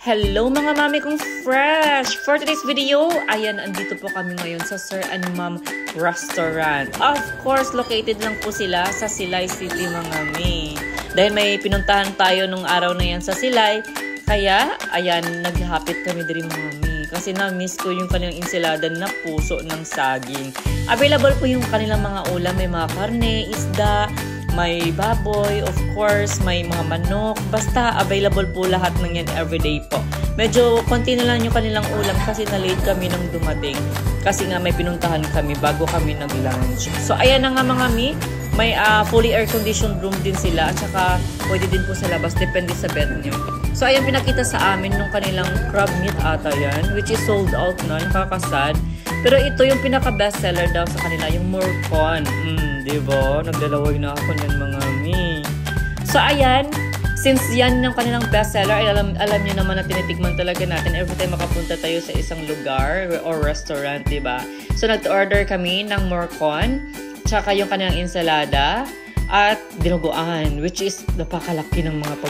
Hello mga mami kong fresh! For today's video, ayan, andito po kami ngayon sa Sir and Ma'am Restaurant. Of course, located lang po sila sa Silay City mga mami. Dahil may pinuntahan tayo nung araw na yan sa Silay, kaya, ayan, naghahapit kami diri mga mami. Kasi na-miss ko yung kanilang ensalada na puso ng saging. Available po yung kanilang mga ulam, may mga karne, isda, may baboy, of course, may mga manok. Basta available po lahat ng yan everyday po. Medyo konti na lang yung kanilang ulam kasi na-late kami nang dumating. Kasi nga may pinuntahan kami bago kami nag-lunch. So ayan na nga mga mi, may fully air-conditioned room din sila. At saka pwede din po sa labas, depende sa bed nyo. So ayan, pinakita sa amin nung kanilang crab meat ata yan, which is sold out na, nakakasad. Pero ito yung pinaka-bestseller daw sa kanila, yung Morcon. Diba? Naglalaway na ako niyan mga mi. So ayan, since yan yung kanilang bestseller, alam niyo naman na tinitigman talaga natin every time makapunta tayo sa isang lugar or restaurant, diba? So nag-order kami ng Morcon, tsaka yung kanilang ensalada, at dinuguan, which is napakalaki ng mga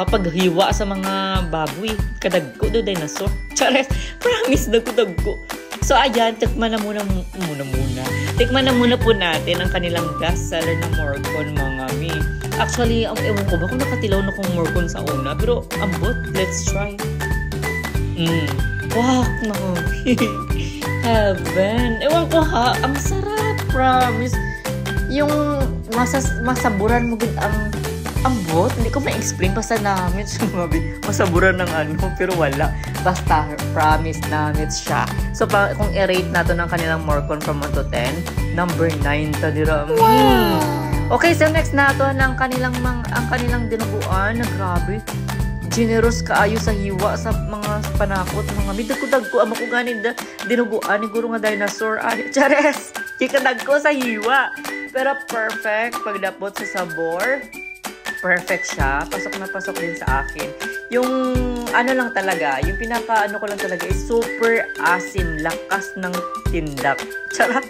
paghiwa sa mga baboy. Kadagko do dinosaur. Chares, promise dagko. So ayan, tikman na muna. Tikman na muna po natin ang kanilang bestseller na Morcon mga mi. Actually, ewan ko ba kung nakatilaw na kong Morcon sa una, pero ambot, let's try. Wow, mami. Heaven. Ewan ko ha, ang sarap, promise. Yung masaburan mo good ang ambot, hindi ko ma-explain, basta namin masaburan ng pero wala. Basta, promise namin siya. So, kung i-rate nato ng kanilang Morcon from 1 to 10, number 9 ta dira. Wow! Okay, so next nato ng kanilang dinuguan na grabe. Generous kaayo sa hiwa sa mga panakot, mga midakudag ko, ama ko ganin dinuguan ni guro nga dinosaur. Chares! Kikadag ko sa hiwa. Pero perfect pagdapot sa sabor. Perfect siya. Pasok na pasok din sa akin. Yung lang talaga, yung pinaka ko lang talaga is super asim. Lakas ng tindak. Charot.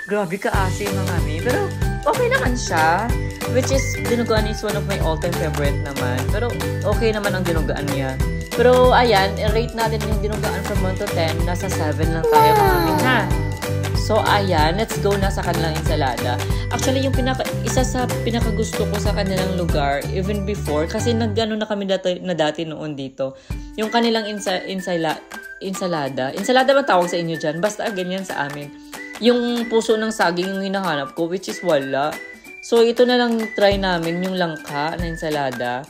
Grabe ka asim mga mi. Pero okay naman siya. Which is, dinuguan is one of my all-time favorite naman. Pero okay naman ang dinuguan niya. Pero ayan, rate natin yung dinuguan from 1 to 10. Nasa 7 lang tayo mga mi ha. So, ayan, let's go na sa kanilang ensalada. Actually, yung isa sa pinakagusto ko sa kanilang lugar, even before, kasi nagano na kami dati noon dito, yung kanilang ensalada. Ensalada ba tawag sa inyo dyan? Basta ganyan sa amin. Yung puso ng saging yung hinahanap ko, which is wala. So, ito na lang try namin, yung langka na ensalada.